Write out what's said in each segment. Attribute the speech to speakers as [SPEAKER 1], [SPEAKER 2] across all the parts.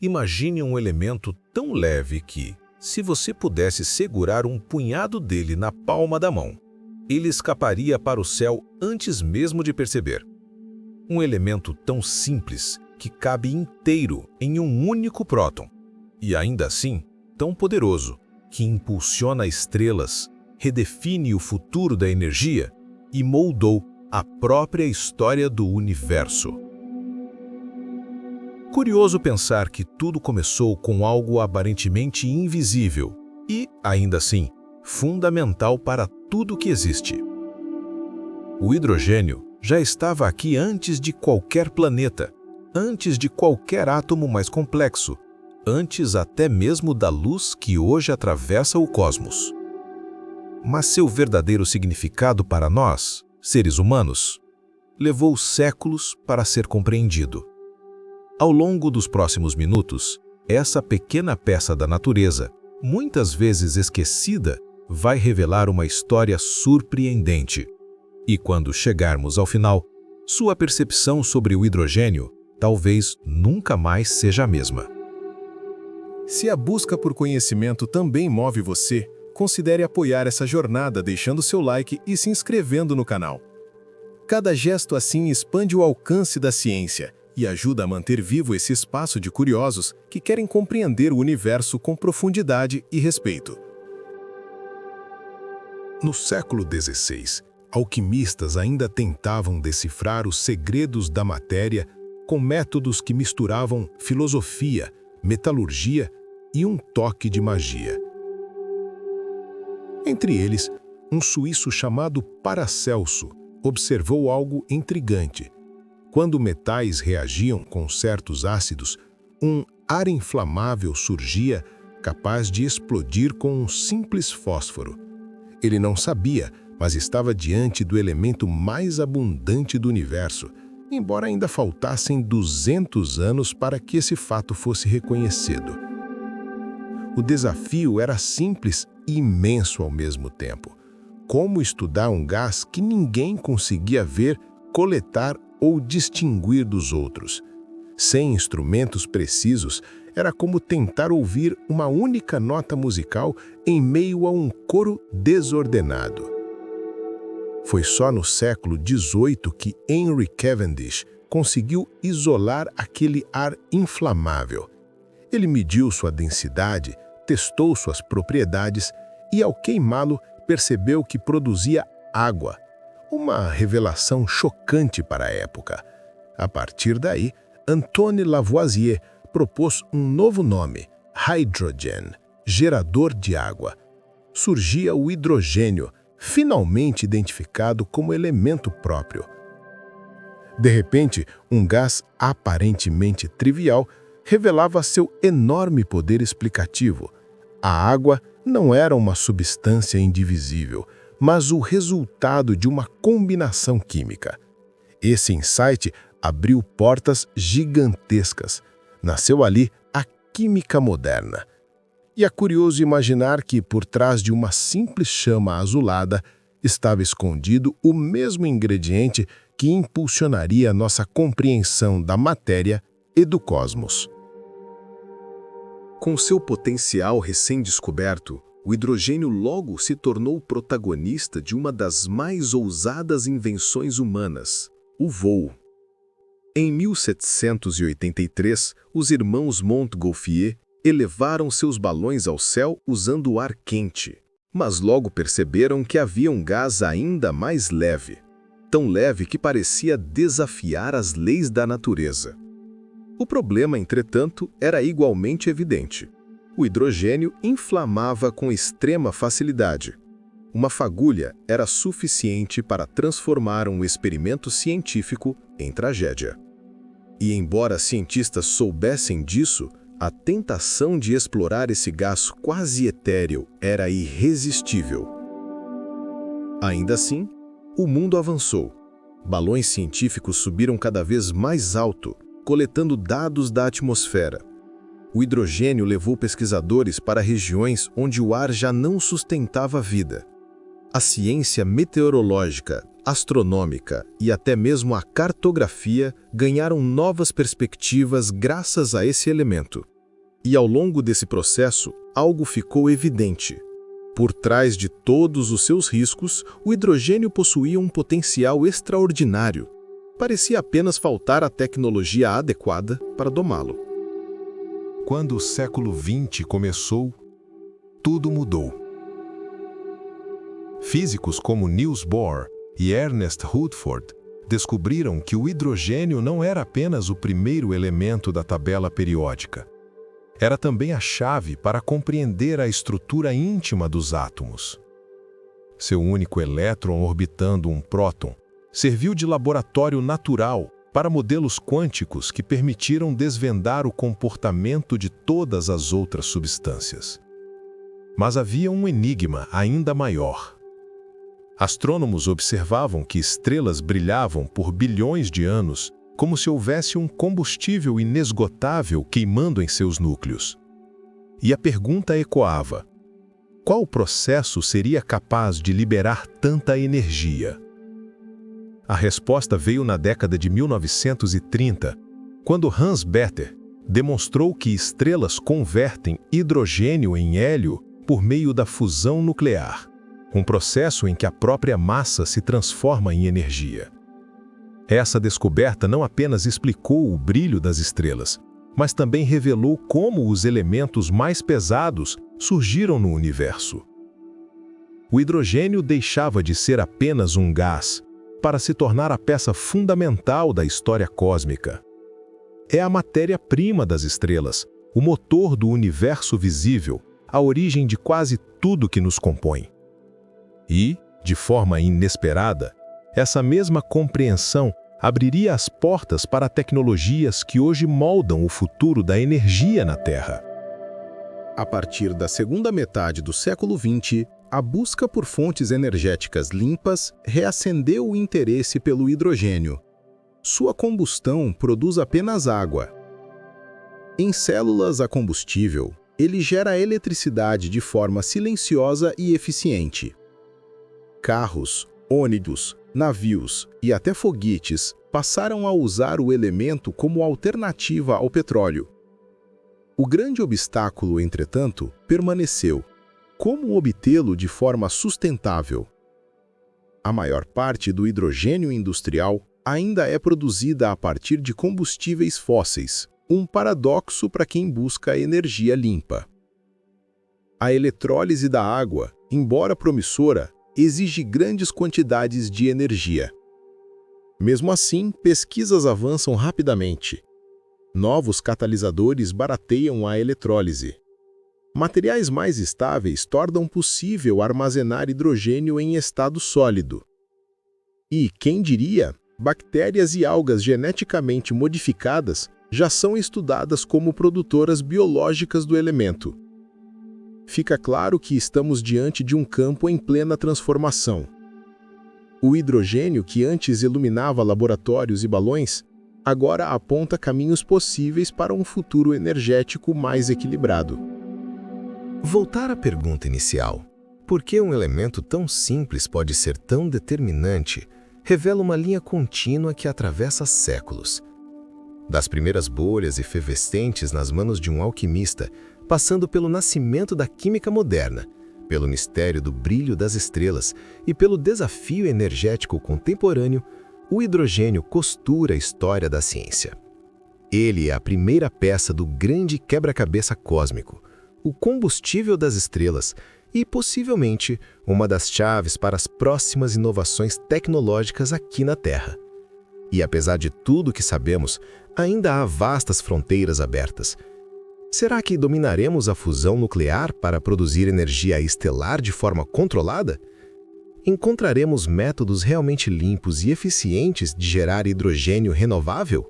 [SPEAKER 1] Imagine um elemento tão leve que, se você pudesse segurar um punhado dele na palma da mão, ele escaparia para o céu antes mesmo de perceber. Um elemento tão simples que cabe inteiro em um único próton, e ainda assim tão poderoso que impulsiona estrelas, redefine o futuro da energia e moldou a própria história do universo. Curioso pensar que tudo começou com algo aparentemente invisível e, ainda assim, fundamental para tudo que existe. O hidrogênio já estava aqui antes de qualquer planeta, antes de qualquer átomo mais complexo, antes até mesmo da luz que hoje atravessa o cosmos. Mas seu verdadeiro significado para nós, seres humanos, levou séculos para ser compreendido. Ao longo dos próximos minutos, essa pequena peça da natureza, muitas vezes esquecida, vai revelar uma história surpreendente. E quando chegarmos ao final, sua percepção sobre o hidrogênio talvez nunca mais seja a mesma.
[SPEAKER 2] Se a busca por conhecimento também move você, considere apoiar essa jornada deixando seu like e se inscrevendo no canal. Cada gesto assim expande o alcance da ciência e ajuda a manter vivo esse espaço de curiosos que querem compreender o universo com profundidade e respeito.
[SPEAKER 3] No século XVI, alquimistas ainda tentavam decifrar os segredos da matéria com métodos que misturavam filosofia, metalurgia e um toque de magia. Entre eles, um suíço chamado Paracelso observou algo intrigante. Quando metais reagiam com certos ácidos, um ar inflamável surgia capaz de explodir com um simples fósforo. Ele não sabia, mas estava diante do elemento mais abundante do universo, embora ainda faltassem 200 anos para que esse fato fosse reconhecido. O desafio era simples e imenso ao mesmo tempo. Como estudar um gás que ninguém conseguia ver, coletar ou distinguir dos outros? Sem instrumentos precisos, era como tentar ouvir uma única nota musical em meio a um coro desordenado. Foi só no século XVIII que Henry Cavendish conseguiu isolar aquele ar inflamável. Ele mediu sua densidade, testou suas propriedades e, ao queimá-lo, percebeu que produzia água. Uma revelação chocante para a época. A partir daí, Antoine Lavoisier propôs um novo nome, hydrogen, gerador de água. Surgia o hidrogênio, finalmente identificado como elemento próprio. De repente, um gás aparentemente trivial revelava seu enorme poder explicativo. A água não era uma substância indivisível, mas o resultado de uma combinação química. Esse insight abriu portas gigantescas. Nasceu ali a química moderna. E é curioso imaginar que, por trás de uma simples chama azulada, estava escondido o mesmo ingrediente que impulsionaria nossa compreensão da matéria e do cosmos.
[SPEAKER 2] Com seu potencial recém-descoberto, o hidrogênio logo se tornou protagonista de uma das mais ousadas invenções humanas, o voo. Em 1783, os irmãos Montgolfier elevaram seus balões ao céu usando ar quente, mas logo perceberam que havia um gás ainda mais leve, tão leve que parecia desafiar as leis da natureza. O problema, entretanto, era igualmente evidente. O hidrogênio inflamava com extrema facilidade. Uma fagulha era suficiente para transformar um experimento científico em tragédia. E embora cientistas soubessem disso, a tentação de explorar esse gás quase etéreo era irresistível. Ainda assim, o mundo avançou. Balões científicos subiram cada vez mais alto, coletando dados da atmosfera. O hidrogênio levou pesquisadores para regiões onde o ar já não sustentava a vida. A ciência meteorológica, astronômica e até mesmo a cartografia ganharam novas perspectivas graças a esse elemento. E ao longo desse processo, algo ficou evidente. Por trás de todos os seus riscos, o hidrogênio possuía um potencial extraordinário. Parecia apenas faltar a tecnologia adequada para domá-lo.
[SPEAKER 3] Quando o século XX começou, tudo mudou. Físicos como Niels Bohr e Ernest Rutherford descobriram que o hidrogênio não era apenas o primeiro elemento da tabela periódica. Era também a chave para compreender a estrutura íntima dos átomos. Seu único elétron orbitando um próton serviu de laboratório natural para modelos quânticos que permitiram desvendar o comportamento de todas as outras substâncias. Mas havia um enigma ainda maior. Astrônomos observavam que estrelas brilhavam por bilhões de anos, como se houvesse um combustível inesgotável queimando em seus núcleos. E a pergunta ecoava: qual processo seria capaz de liberar tanta energia? A resposta veio na década de 1930, quando Hans Bethe demonstrou que estrelas convertem hidrogênio em hélio por meio da fusão nuclear, um processo em que a própria massa se transforma em energia. Essa descoberta não apenas explicou o brilho das estrelas, mas também revelou como os elementos mais pesados surgiram no universo. O hidrogênio deixava de ser apenas um gás para se tornar a peça fundamental da história cósmica. É a matéria-prima das estrelas, o motor do universo visível, a origem de quase tudo que nos compõe. E, de forma inesperada, essa mesma compreensão abriria as portas para tecnologias que hoje moldam o futuro da energia na Terra.
[SPEAKER 2] A partir da segunda metade do século XX, a busca por fontes energéticas limpas reacendeu o interesse pelo hidrogênio. Sua combustão produz apenas água. Em células a combustível, ele gera eletricidade de forma silenciosa e eficiente. Carros, ônibus, navios e até foguetes passaram a usar o elemento como alternativa ao petróleo. O grande obstáculo, entretanto, permaneceu: como obtê-lo de forma sustentável? A maior parte do hidrogênio industrial ainda é produzida a partir de combustíveis fósseis, um paradoxo para quem busca energia limpa. A eletrólise da água, embora promissora, exige grandes quantidades de energia. Mesmo assim, pesquisas avançam rapidamente. Novos catalisadores barateiam a eletrólise. Materiais mais estáveis tornam possível armazenar hidrogênio em estado sólido. E, quem diria, bactérias e algas geneticamente modificadas já são estudadas como produtoras biológicas do elemento. Fica claro que estamos diante de um campo em plena transformação. O hidrogênio, que antes iluminava laboratórios e balões, agora aponta caminhos possíveis para um futuro energético mais equilibrado.
[SPEAKER 4] Voltar à pergunta inicial, por que um elemento tão simples pode ser tão determinante, revela uma linha contínua que atravessa séculos. Das primeiras bolhas efervescentes nas mãos de um alquimista, passando pelo nascimento da química moderna, pelo mistério do brilho das estrelas e pelo desafio energético contemporâneo, o hidrogênio costura a história da ciência. Ele é a primeira peça do grande quebra-cabeça cósmico, o combustível das estrelas e, possivelmente, uma das chaves para as próximas inovações tecnológicas aqui na Terra. E apesar de tudo que sabemos, ainda há vastas fronteiras abertas. Será que dominaremos a fusão nuclear para produzir energia estelar de forma controlada? Encontraremos métodos realmente limpos e eficientes de gerar hidrogênio renovável?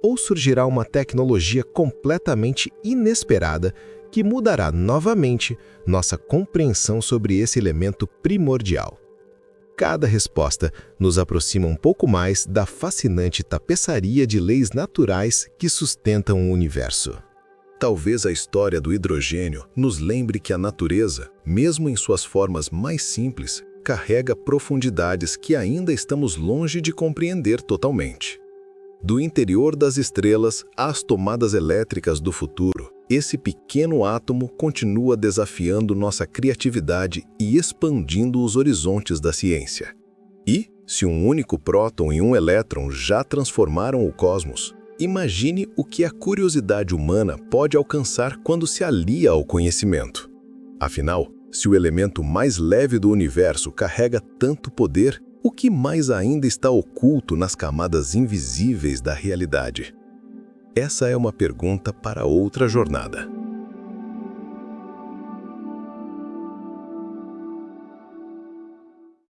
[SPEAKER 4] Ou surgirá uma tecnologia completamente inesperada que mudará novamente nossa compreensão sobre esse elemento primordial? Cada resposta nos aproxima um pouco mais da fascinante tapeçaria de leis naturais que sustentam o universo.
[SPEAKER 2] Talvez a história do hidrogênio nos lembre que a natureza, mesmo em suas formas mais simples, carrega profundidades que ainda estamos longe de compreender totalmente. Do interior das estrelas às tomadas elétricas do futuro, esse pequeno átomo continua desafiando nossa criatividade e expandindo os horizontes da ciência. E, se um único próton e um elétron já transformaram o cosmos, imagine o que a curiosidade humana pode alcançar quando se alia ao conhecimento. Afinal, se o elemento mais leve do universo carrega tanto poder, o que mais ainda está oculto nas camadas invisíveis da realidade? Essa é uma pergunta para outra jornada.